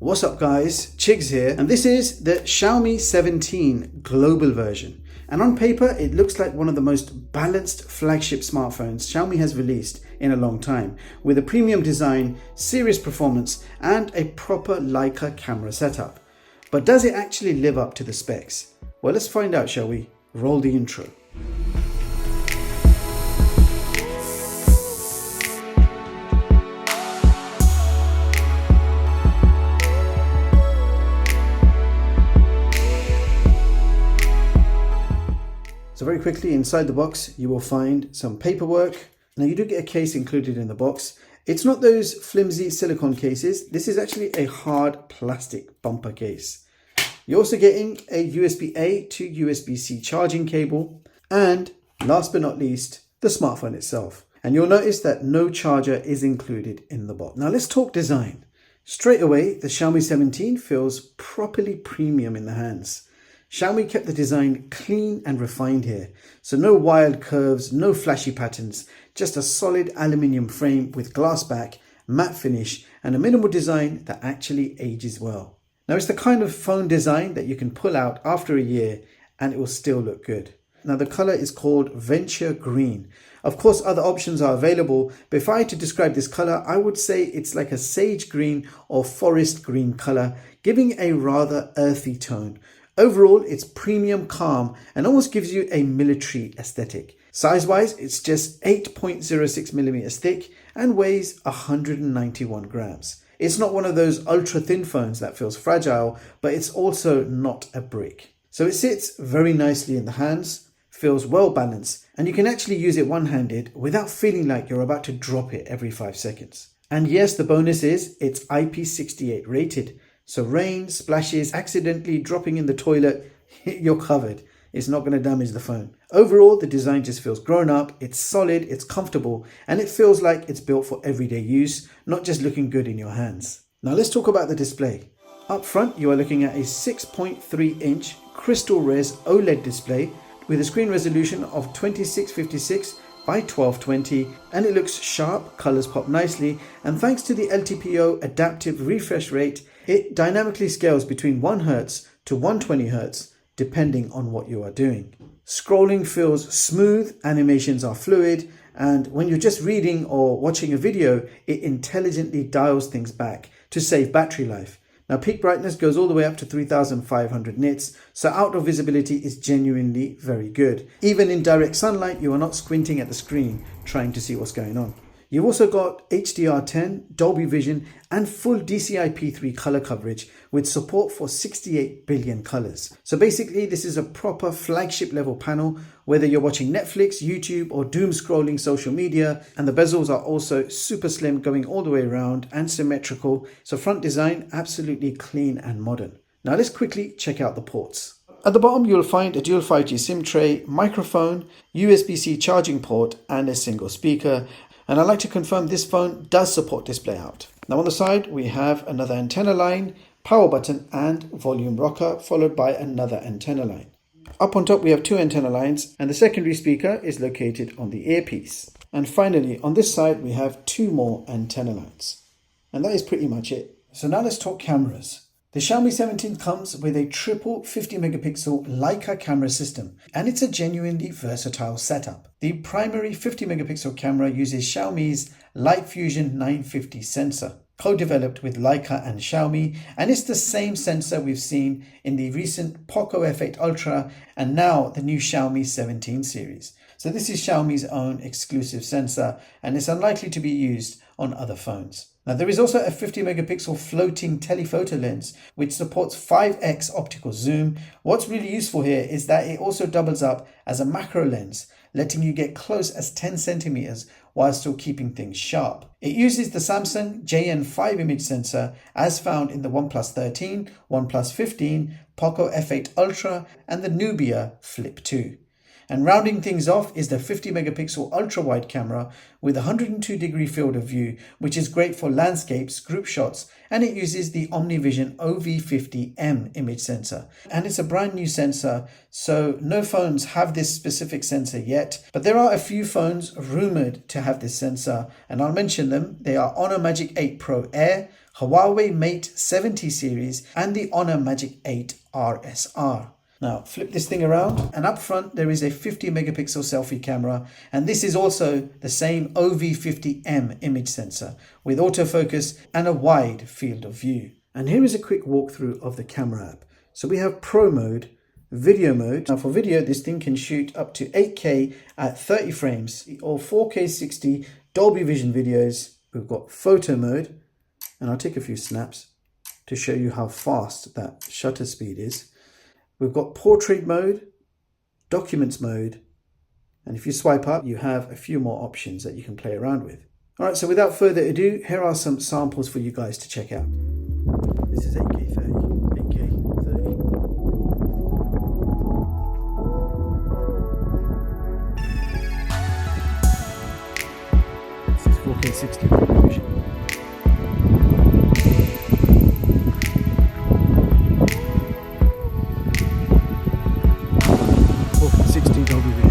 What's up guys, Chigz here, and this is the Xiaomi 17 global version. And on paper, it looks like one of the most balanced flagship smartphones Xiaomi has released in a long time, with a premium design, serious performance, and a proper Leica camera setup. But does it actually live up to the specs? Well, let's find out, shall we? Roll the intro. So very quickly, inside the box, you will find some paperwork. Now you do get a case included in the box. It's not those flimsy silicone cases. This is actually a hard plastic bumper case. You're also getting a USB-A to USB-C charging cable. And last but not least, the smartphone itself. And you'll notice that no charger is included in the box. Now let's talk design. Straight away, the Xiaomi 17 feels properly premium in the hands. Xiaomi kept the design clean and refined here, so no wild curves, no flashy patterns, just a solid aluminium frame with glass back, matte finish, and a minimal design that actually ages well. Now it's the kind of phone design that you can pull out after a year and it will still look good. Now the color is called Venture Green. Of course, other options are available, but if I had to describe this color, I would say it's like a sage green or forest green color, giving a rather earthy tone. Overall, it's premium, calm, and almost gives you a military aesthetic. Size-wise, it's just 8.06 millimeters thick and weighs 191 grams. It's not one of those ultra-thin phones that feels fragile, but it's also not a brick. So it sits very nicely in the hands, feels well balanced, and you can actually use it one-handed without feeling like you're about to drop it every 5 seconds. And yes, the bonus is it's IP68 rated. So rain, splashes, accidentally dropping in the toilet, you're covered. It's not going to damage the phone. Overall, the design just feels grown up, it's solid, it's comfortable, and it feels like it's built for everyday use, not just looking good in your hands. Now let's talk about the display. Up front, you are looking at a 6.3-inch crystal res OLED display with a screen resolution of 2656 by 1220, and it looks sharp, colors pop nicely, and thanks to the LTPO adaptive refresh rate, it dynamically scales between 1 Hz to 120 Hz depending on what you are doing. Scrolling feels smooth, animations are fluid, and when you're just reading or watching a video, it intelligently dials things back to save battery life. Now peak brightness goes all the way up to 3500 nits, so outdoor visibility is genuinely very good. Even in direct sunlight, you are not squinting at the screen trying to see what's going on. You've also got HDR10, Dolby Vision, and full DCI-P3 color coverage with support for 68 billion colors. So basically, this is a proper flagship level panel, whether you're watching Netflix, YouTube, or doom scrolling social media. And the bezels are also super slim, going all the way around and symmetrical. So front design, absolutely clean and modern. Now let's quickly check out the ports. At the bottom, you'll find a dual 5G SIM tray, microphone, USB-C charging port, and a single speaker. And I'd like to confirm this phone does support display out. Now on the side, we have another antenna line, power button, and volume rocker, followed by another antenna line. Up on top, we have 2 antenna lines, and the secondary speaker is located on the earpiece. And finally, on this side, we have 2 more antenna lines. And that is pretty much it. So now let's talk cameras. The Xiaomi 17 comes with a triple 50-megapixel Leica camera system, and it's a genuinely versatile setup. The primary 50-megapixel camera uses Xiaomi's Light Fusion 950 sensor, co-developed with Leica and Xiaomi, and it's the same sensor we've seen in the recent Poco F8 Ultra and now the new Xiaomi 17 series. So this is Xiaomi's own exclusive sensor, and it's unlikely to be used on other phones. Now there is also a 50-megapixel floating telephoto lens which supports 5x optical zoom. What's really useful here is that it also doubles up as a macro lens, letting you get close as 10 centimeters while still keeping things sharp. It uses the Samsung JN5 image sensor as found in the OnePlus 13, OnePlus 15, Poco F8 Ultra, and the Nubia Flip 2. And rounding things off is the 50-megapixel ultra-wide camera with a 102-degree field of view, which is great for landscapes, group shots, and it uses the OmniVision OV50M image sensor. And it's a brand new sensor, so no phones have this specific sensor yet, but there are a few phones rumored to have this sensor, and I'll mention them. They are Honor Magic 8 Pro Air, Huawei Mate 70 series, and the Honor Magic 8 RSR. Now flip this thing around, and up front there is a 50 megapixel selfie camera, and this is also the same OV50M image sensor with autofocus and a wide field of view. And here is a quick walkthrough of the camera app. So we have Pro mode, video mode. Now for video, this thing can shoot up to 8K at 30 frames or 4K 60 Dolby Vision videos. We've got photo mode, and I'll take a few snaps to show you how fast that shutter speed is. We've got portrait mode, documents mode, and if you swipe up, you have a few more options that you can play around with. All right, so without further ado, here are some samples for you guys to check out. This is 8K 30, 8K 30. This is 4K 60 resolution. 60 Dolby Vision.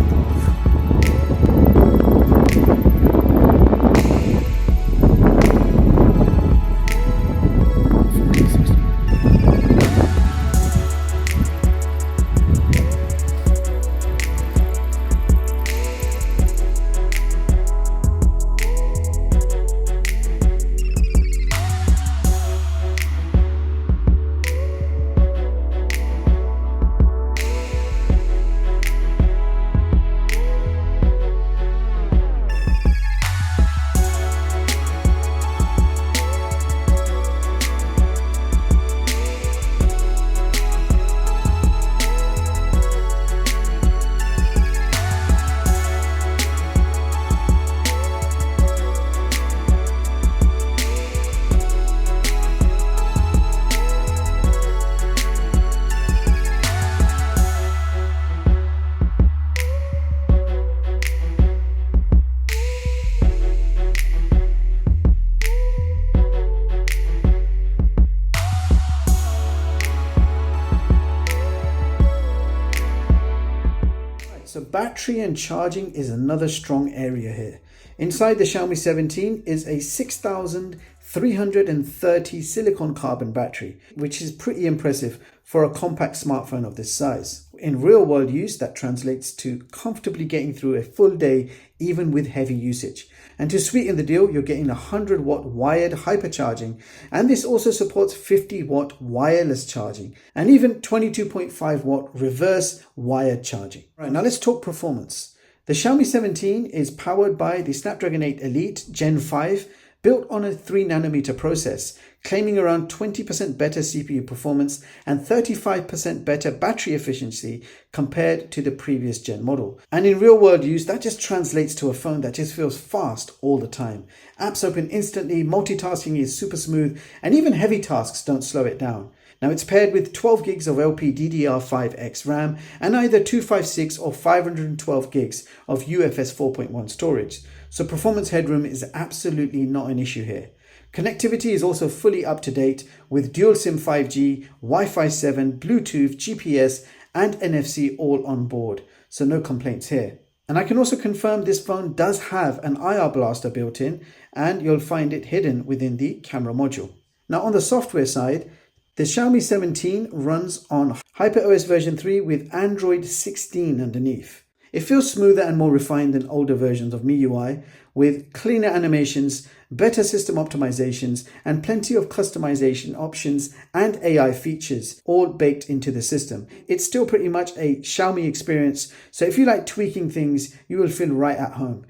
So battery and charging is another strong area here. Inside the Xiaomi 17 is a 6330 silicon carbon battery, which is pretty impressive for a compact smartphone of this size. In real world use, that translates to comfortably getting through a full day, even with heavy usage. And to sweeten the deal, you're getting 100 watt wired hypercharging, and this also supports 50 watt wireless charging and even 22.5 watt reverse wired charging. Right, now let's talk performance. The Xiaomi 17 is powered by the Snapdragon 8 Elite Gen 5, built on a 3nm process, claiming around 20% better CPU performance and 35% better battery efficiency compared to the previous gen model. And in real world use, that just translates to a phone that just feels fast all the time. Apps open instantly, multitasking is super smooth, and even heavy tasks don't slow it down. Now it's paired with 12 gigs of LPDDR5X RAM and either 256 or 512 gigs of UFS 4.1 storage. So performance headroom is absolutely not an issue here. Connectivity is also fully up to date with dual SIM 5G, Wi-Fi 7, Bluetooth, GPS and NFC all on board. So no complaints here. And I can also confirm this phone does have an IR blaster built in, and you'll find it hidden within the camera module. Now on the software side, the Xiaomi 17 runs on HyperOS version 3 with Android 16 underneath. It feels smoother and more refined than older versions of MIUI, with cleaner animations, better system optimizations, and plenty of customization options and AI features all baked into the system. It's still pretty much a Xiaomi experience, so if you like tweaking things, you will feel right at home.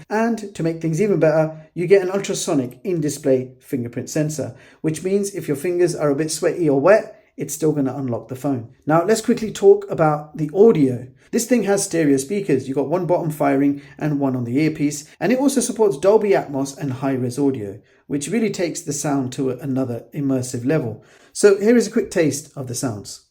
And to make things even better, you get an ultrasonic in-display fingerprint sensor, which means if your fingers are a bit sweaty or wet, it's still going to unlock the phone. Now let's quickly talk about the audio. This thing has stereo speakers. You've got one bottom firing and one on the earpiece, and it also supports Dolby Atmos and high-res audio, which really takes the sound to another immersive level. So here is a quick taste of the sounds.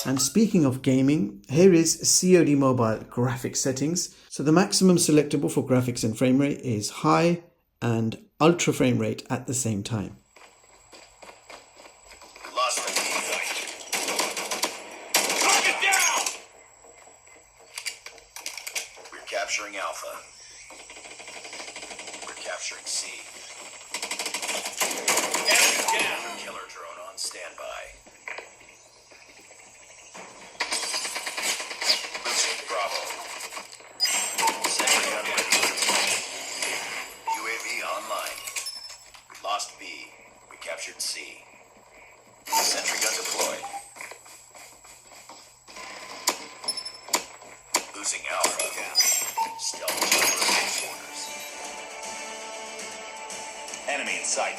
And speaking of gaming, here is COD Mobile graphics settings. So the maximum selectable for graphics and frame rate is high and ultra frame rate at the same time. Lost the lead. Knock it down! We're capturing Alpha. We're capturing C. Enemy down. Killer drone on standby. Losing Bravo. Sentry gun ready. UAV online. We lost B. We captured C. Sentry gun deployed. Losing Alpha. Stealth jumper headquarters. Enemy in sight.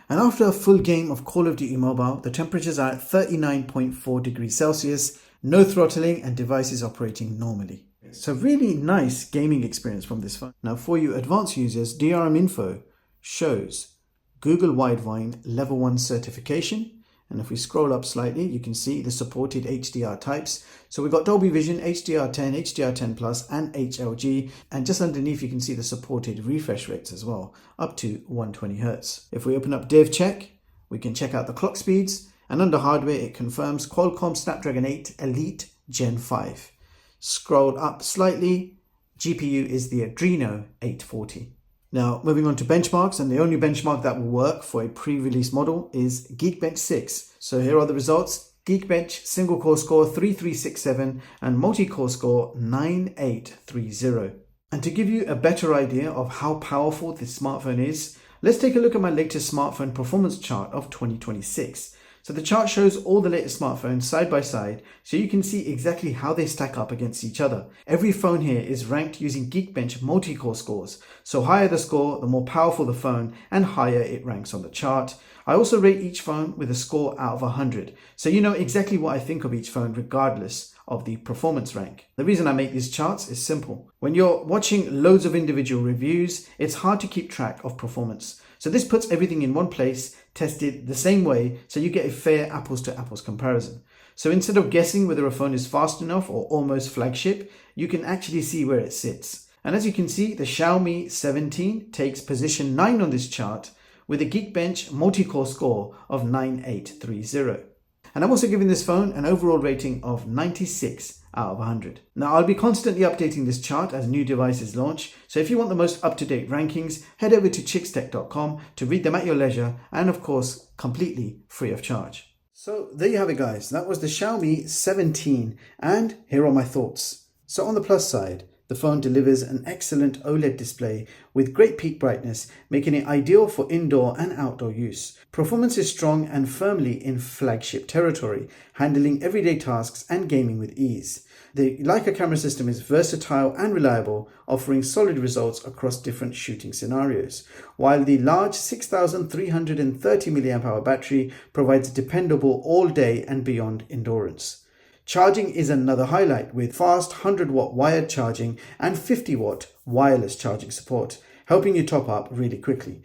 And after a full game of Call of Duty Mobile, the temperatures are at 39.4 degrees Celsius, no throttling and devices operating normally. So really nice gaming experience from this phone. Now for you advanced users, DRM info shows Google Widevine Level 1 certification. And if we scroll up slightly, you can see the supported HDR types. So we've got Dolby Vision, HDR10, HDR10 Plus, and HLG. And just underneath, you can see the supported refresh rates as well, up to 120 Hz. If we open up Dev Check, we can check out the clock speeds. And under hardware, it confirms Qualcomm Snapdragon 8 Elite Gen 5. Scroll up slightly, GPU is the Adreno 840. Now, moving on to benchmarks, and the only benchmark that will work for a pre-release model is Geekbench 6. So here are the results. Geekbench single core score 3367 and multi-core score 9830. And to give you a better idea of how powerful this smartphone is, let's take a look at my latest smartphone performance chart of 2026. So the chart shows all the latest smartphones side by side, so you can see exactly how they stack up against each other. Every phone here is ranked using Geekbench multi-core scores. So higher the score, the more powerful the phone, and higher it ranks on the chart. I also rate each phone with a score out of 100, so you know exactly what I think of each phone regardless of the performance rank. The reason I make these charts is simple. When you're watching loads of individual reviews, it's hard to keep track of performance. So this puts everything in one place, tested the same way, so you get a fair apples to apples comparison. So instead of guessing whether a phone is fast enough or almost flagship, you can actually see where it sits. And as you can see, the Xiaomi 17 takes position 9 on this chart with a Geekbench multi-core score of 9830. And I'm also giving this phone an overall rating of 96 out of 100. Now I'll be constantly updating this chart as new devices launch, so if you want the most up-to-date rankings, head over to chigz.com to read them at your leisure and of course completely free of charge. So there you have it guys, that was the Xiaomi 17 and here are my thoughts. So on the plus side, the phone delivers an excellent OLED display with great peak brightness, making it ideal for indoor and outdoor use. Performance is strong and firmly in flagship territory, handling everyday tasks and gaming with ease. The Leica camera system is versatile and reliable, offering solid results across different shooting scenarios, while the large 6330 mAh battery provides dependable all-day and beyond endurance. Charging is another highlight with fast 100-watt wired charging and 50-watt wireless charging support, helping you top up really quickly.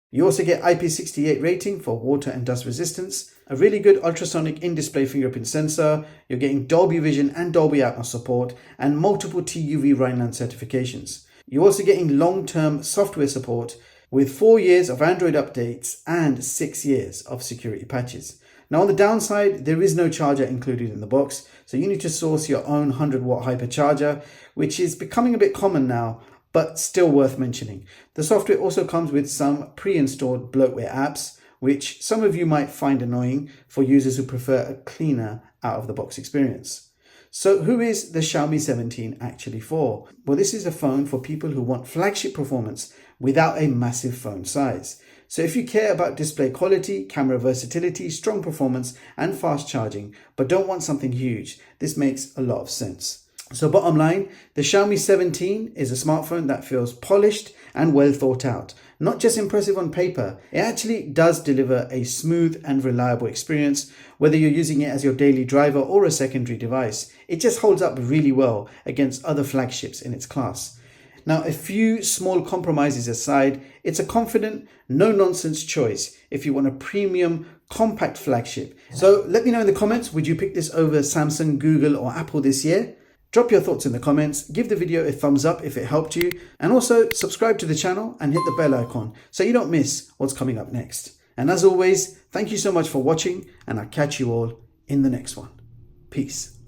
You also get IP68 rating for water and dust resistance, a really good ultrasonic in-display fingerprint sensor, you're getting Dolby Vision and Dolby Atmos support, and multiple TÜV Rheinland certifications. You're also getting long-term software support with 4 years of Android updates and 6 years of security patches. Now on the downside, there is no charger included in the box, so you need to source your own 100-watt hypercharger, which is becoming a bit common now, but still worth mentioning. The software also comes with some pre-installed bloatware apps, which some of you might find annoying for users who prefer a cleaner out-of-the-box experience. So who is the Xiaomi 17 actually for? Well, this is a phone for people who want flagship performance without a massive phone size. So if you care about display quality, camera versatility, strong performance and fast charging, but don't want something huge, this makes a lot of sense. So bottom line, the Xiaomi 17 is a smartphone that feels polished and well thought out. Not just impressive on paper, it actually does deliver a smooth and reliable experience, whether you're using it as your daily driver or a secondary device. It just holds up really well against other flagships in its class. Now, a few small compromises aside, it's a confident, no-nonsense choice if you want a premium, compact flagship. So let me know in the comments, would you pick this over Samsung, Google or Apple this year? Drop your thoughts in the comments, give the video a thumbs up if it helped you, and also subscribe to the channel and hit the bell icon so you don't miss what's coming up next. And as always, thank you so much for watching, and I'll catch you all in the next one. Peace.